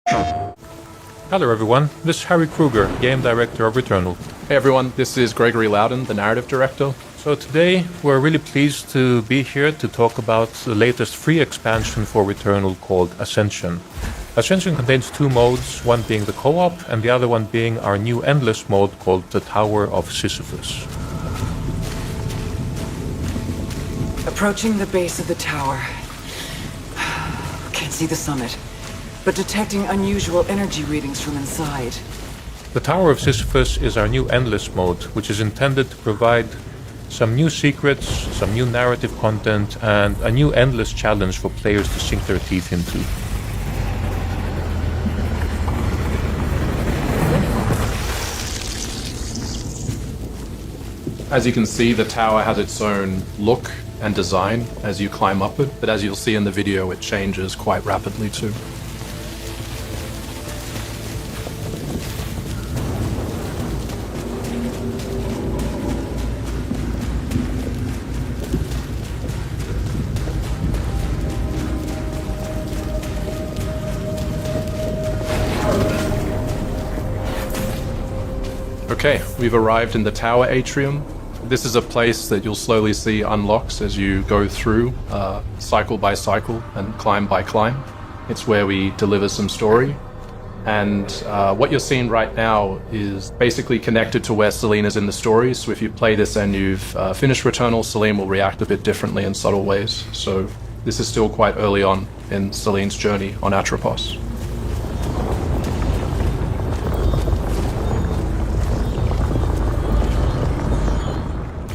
Hello everyone, this is Harry Kruger, Game Director of Returnal. Hey everyone, this is Gregory Loudon, the Narrative Director. So today we're really pleased to be here to talk about the latest free expansion for Returnal called Ascension. Ascension contains two modes, one being the co-op and the other one being our new endless mode called the Tower of Sisyphus. Approaching the base of the tower. Can't see the summit, but detecting unusual energy readings from inside. The Tower of Sisyphus is our new endless mode, which is intended to provide some new secrets, some new narrative content, and a new endless challenge for players to sink their teeth into. As you can see, the tower has its own look and design as you climb up it, but as you'll see in the video, it changes quite rapidly too. Okay, we've arrived in the tower atrium. This is a place that you'll slowly see unlocks as you go through, cycle by cycle and climb by climb. It's where we deliver some story. And what you're seeing right now is basically connected to where Selene is in the story. So if you play this and you've finished Returnal, Selene will react a bit differently in subtle ways. So this is still quite early on in Selene's journey on Atropos.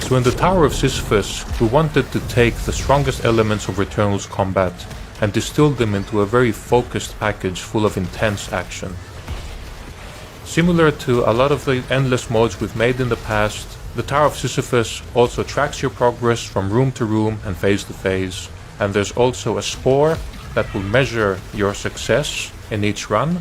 So in the Tower of Sisyphus, we wanted to take the strongest elements of Returnal's combat and distill them into a very focused package full of intense action. Similar to a lot of the endless modes we've made in the past, the Tower of Sisyphus also tracks your progress from room to room and phase to phase, and there's also a score that will measure your success in each run,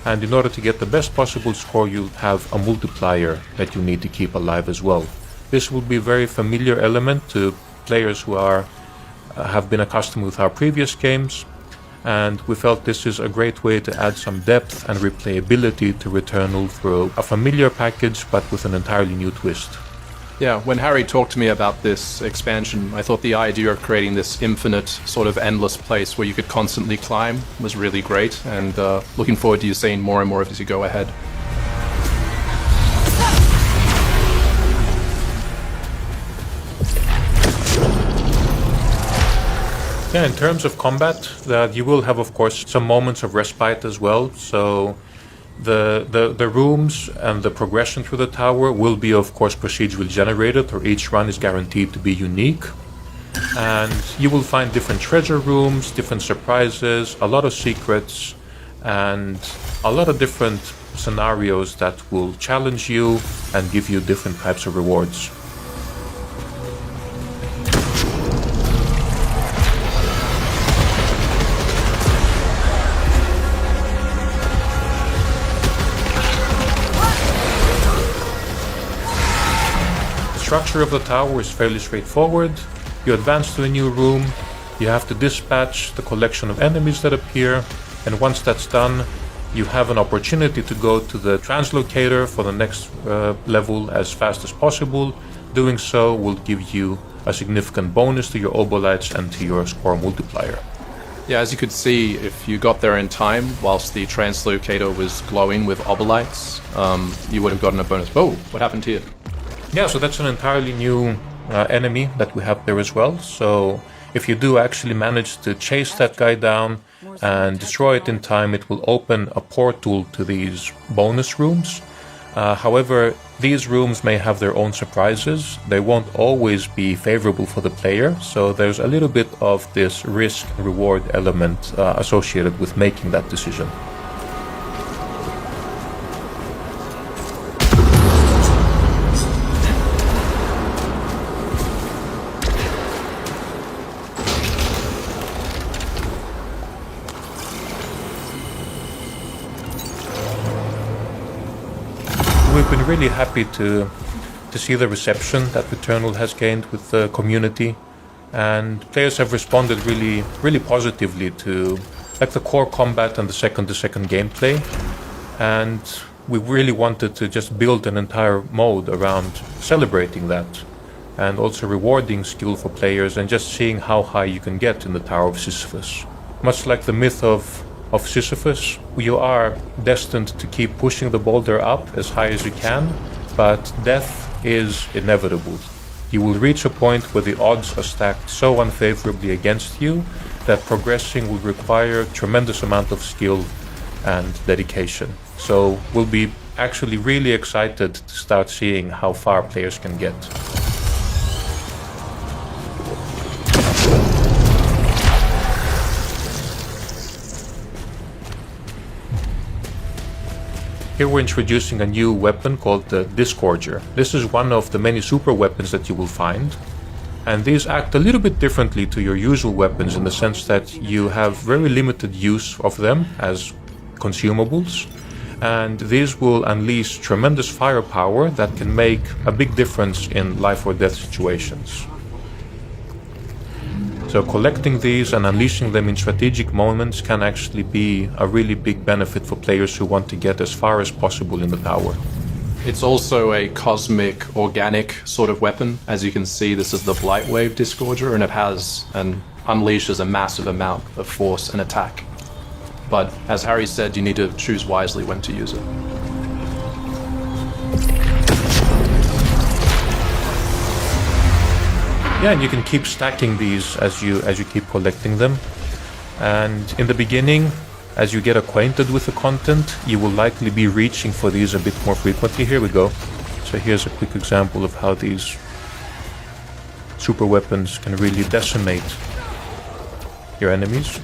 and in order to get the best possible score you'll have a multiplier that you need to keep alive as well. This will be a very familiar element to players who have been accustomed with our previous games, and we felt this is a great way to add some depth and replayability to Returnal through a familiar package but with an entirely new twist. Yeah, when Harry talked to me about this expansion, I thought the idea of creating this infinite, sort of endless place where you could constantly climb was really great, and looking forward to you seeing more and more of it as you go ahead. Yeah, in terms of combat, you will have, of course, some moments of respite as well. So the rooms and the progression through the tower will be, of course, procedurally generated, or each run is guaranteed to be unique. And you will find different treasure rooms, different surprises, a lot of secrets, and a lot of different scenarios that will challenge you and give you different types of rewards. The structure of the tower is fairly straightforward. You advance to a new room, you have to dispatch the collection of enemies that appear, and once that's done, you have an opportunity to go to the translocator for the next level as fast as possible. Doing so will give you a significant bonus to your obolites and to your score multiplier. Yeah, as you could see, if you got there in time, whilst the translocator was glowing with obolites, you would have gotten a bonus. Oh, what happened here? Yeah, so that's an entirely new enemy that we have there as well. So if you do actually manage to chase that guy down and destroy it in time, it will open a portal to these bonus rooms. However, these rooms may have their own surprises. They won't always be favorable for the player, so there's a little bit of this risk and reward element associated with making that decision. We've been really happy to see the reception that Returnal has gained with the community, and players have responded really positively to like the core combat and the second-to-second gameplay. And we really wanted to just build an entire mode around celebrating that and also rewarding skill for players and just seeing how high you can get in the Tower of Sisyphus. Much like the myth of Sisyphus, you are destined to keep pushing the boulder up as high as you can, but death is inevitable. You will reach a point where the odds are stacked so unfavorably against you that progressing will require a tremendous amount of skill and dedication. So we'll be actually really excited to start seeing how far players can get. Here we're introducing a new weapon called the Disgorger. This is one of the many super weapons that you will find. And these act a little bit differently to your usual weapons in the sense that you have very limited use of them as consumables. And these will unleash tremendous firepower that can make a big difference in life or death situations. So collecting these and unleashing them in strategic moments can actually be a really big benefit for players who want to get as far as possible in the tower. It's also a cosmic, organic sort of weapon. As you can see, this is the Blightwave Disgorger, and it has and unleashes a massive amount of force and attack. But as Harry said, you need to choose wisely when to use it. Yeah, and you can keep stacking these as you keep collecting them. And in the beginning, as you get acquainted with the content, you will likely be reaching for these a bit more frequently. Here we go. So here's a quick example of how these super weapons can really decimate your enemies.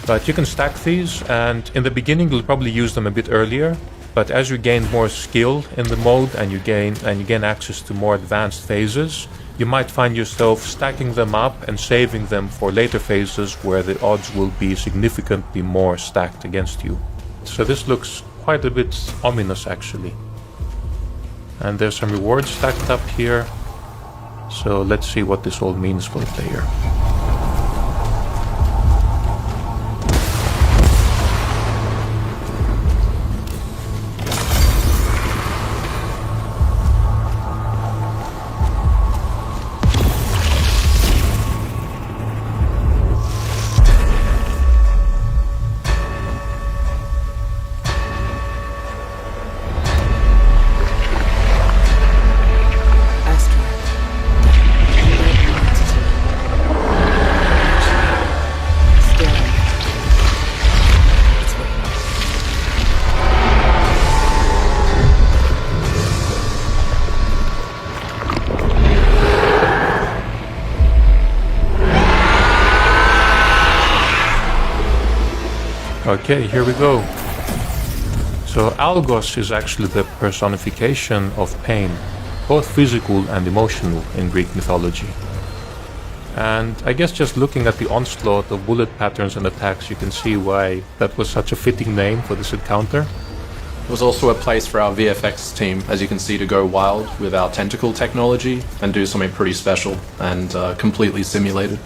But you can stack these, and in the beginning you'll probably use them a bit earlier. But as you gain more skill in the mode and you gain access to more advanced phases, you might find yourself stacking them up and saving them for later phases where the odds will be significantly more stacked against you. So this looks quite a bit ominous actually. And there's some rewards stacked up here. So let's see what this all means for the player. Okay, here we go. So Algos is actually the personification of pain, both physical and emotional in Greek mythology. And I guess just looking at the onslaught of bullet patterns and attacks, you can see why that was such a fitting name for this encounter. It was also a place for our VFX team, as you can see, to go wild with our tentacle technology and do something pretty special and completely simulated.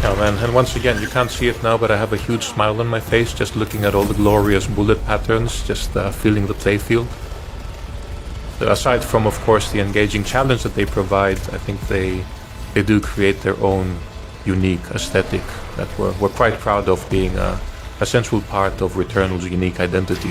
Oh man, and once again, you can't see it now, but I have a huge smile on my face just looking at all the glorious bullet patterns, just feeling the playfield. Aside from, of course, the engaging challenge that they provide, I think they do create their own unique aesthetic that we're quite proud of being a central part of Returnal's unique identity.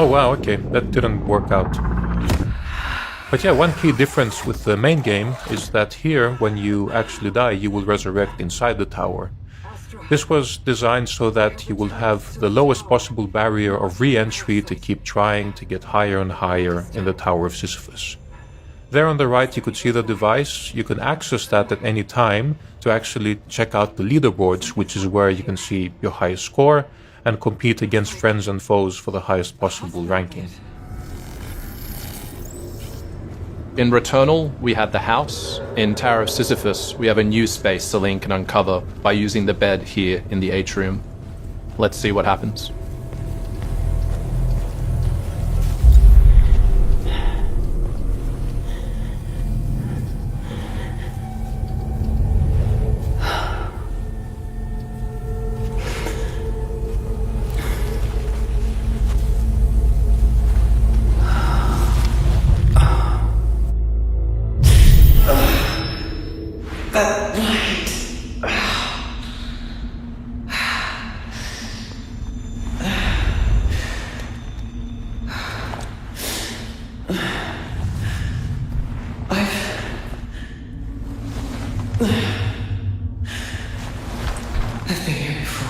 Oh wow, okay, that didn't work out. But yeah, one key difference with the main game is that here, when you actually die, you will resurrect inside the tower. This was designed so that you will have the lowest possible barrier of re-entry to keep trying to get higher and higher in the Tower of Sisyphus. There on the right you could see the device. You can access that at any time to actually check out the leaderboards, which is where you can see your highest score and compete against friends and foes for the highest possible ranking. In Returnal, we had the house. In Tower of Sisyphus, we have a new space Celine can uncover by using the bed here in the atrium. Let's see what happens. I've been here before.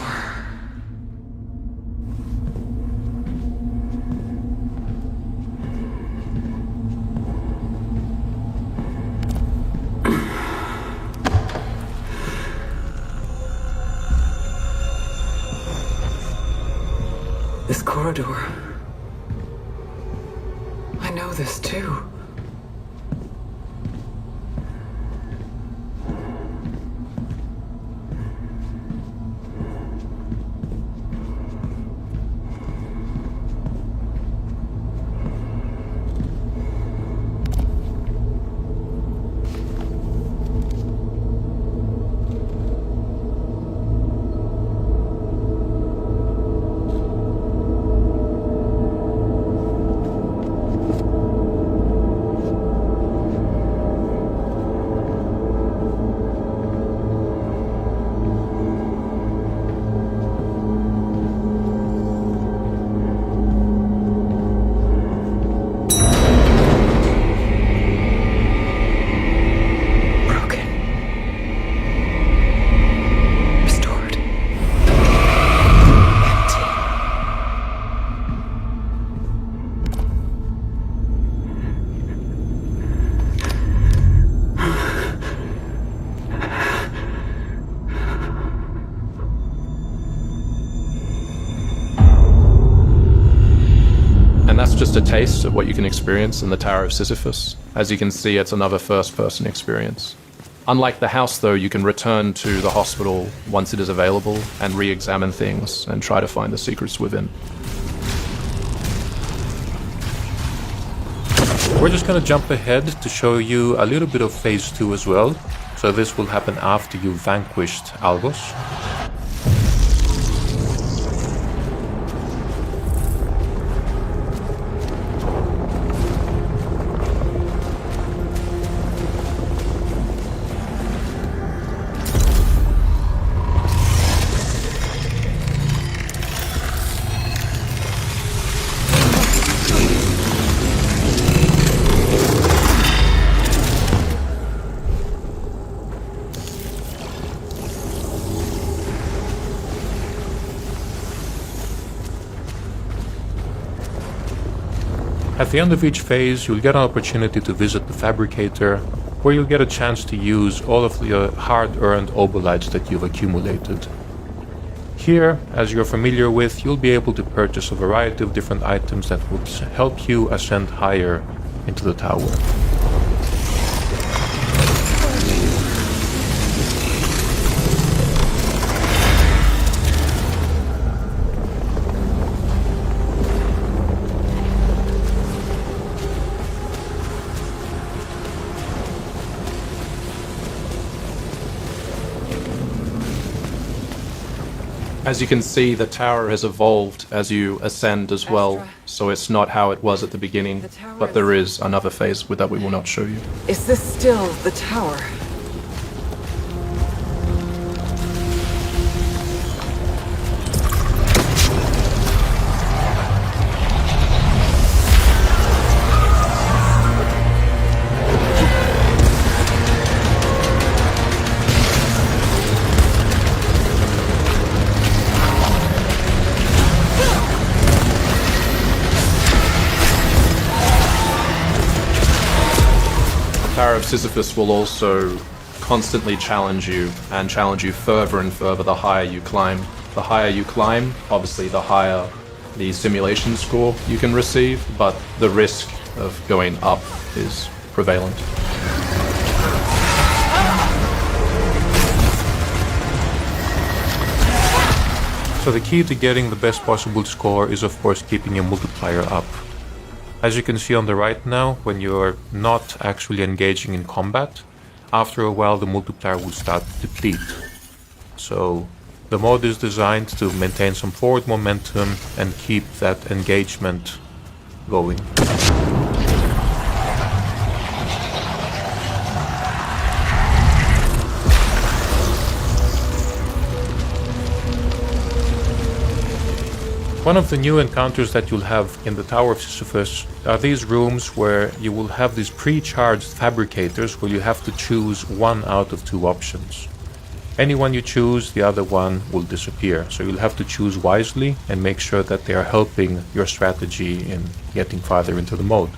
This corridor. I know this too. Just a taste of what you can experience in the Tower of Sisyphus. As you can see, it's another first-person experience. Unlike the house, though, you can return to the hospital once it is available and re-examine things and try to find the secrets within. We're just gonna jump ahead to show you a little bit of Phase 2 as well. So this will happen after you've vanquished Algos. At the end of each phase, you'll get an opportunity to visit the Fabricator, where you'll get a chance to use all of the hard-earned obolites that you've accumulated. Here, as you're familiar with, you'll be able to purchase a variety of different items that will help you ascend higher into the tower. As you can see, the tower has evolved as you ascend as well, so it's not how it was at the beginning, but there is another phase that we will not show you. Is this still the tower? Tower of Sisyphus will also constantly challenge you and challenge you further and further the higher you climb. The higher you climb, obviously the higher the simulation score you can receive, but the risk of going up is prevalent. So the key to getting the best possible score is of course keeping your multiplier up. As you can see on the right now, when you're not actually engaging in combat, after a while the multiplier will start to deplete. So the mode is designed to maintain some forward momentum and keep that engagement going. One of the new encounters that you'll have in the Tower of Sisyphus are these rooms where you will have these pre-charged fabricators where you have to choose one out of two options. Any one you choose, the other one will disappear. So you'll have to choose wisely and make sure that they are helping your strategy in getting farther into the mode.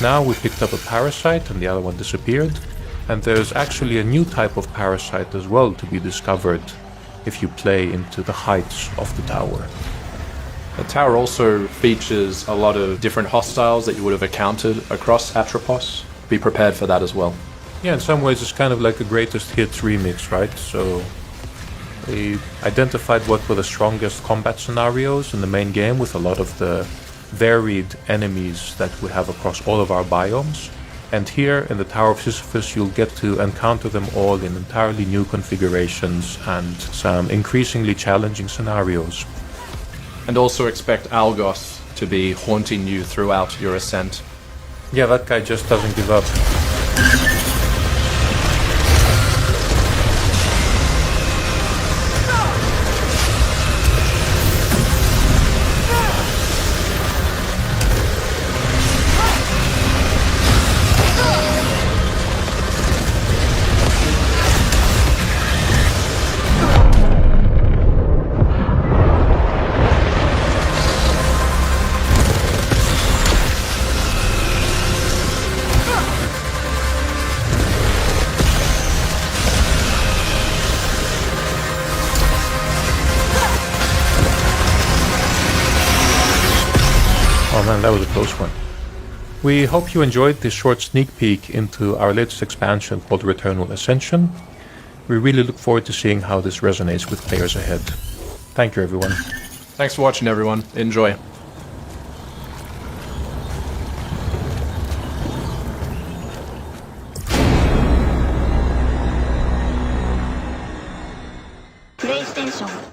Now we picked up a parasite and the other one disappeared. And there's actually a new type of parasite as well to be discovered if you play into the heights of the tower. The tower also features a lot of different hostiles that you would have encountered across Atropos. Be prepared for that as well. Yeah, in some ways it's kind of like a greatest hits remix, right? So they identified what were the strongest combat scenarios in the main game with a lot of the varied enemies that we have across all of our biomes. And here in the Tower of Sisyphus you'll get to encounter them all in entirely new configurations and some increasingly challenging scenarios. And also expect Algoth to be haunting you throughout your ascent. Yeah, that guy just doesn't give up. Oh man, that was a close one. We hope you enjoyed this short sneak peek into our latest expansion called Returnal Ascension. We really look forward to seeing how this resonates with players ahead. Thank you, everyone. Thanks for watching, everyone. Enjoy. PlayStation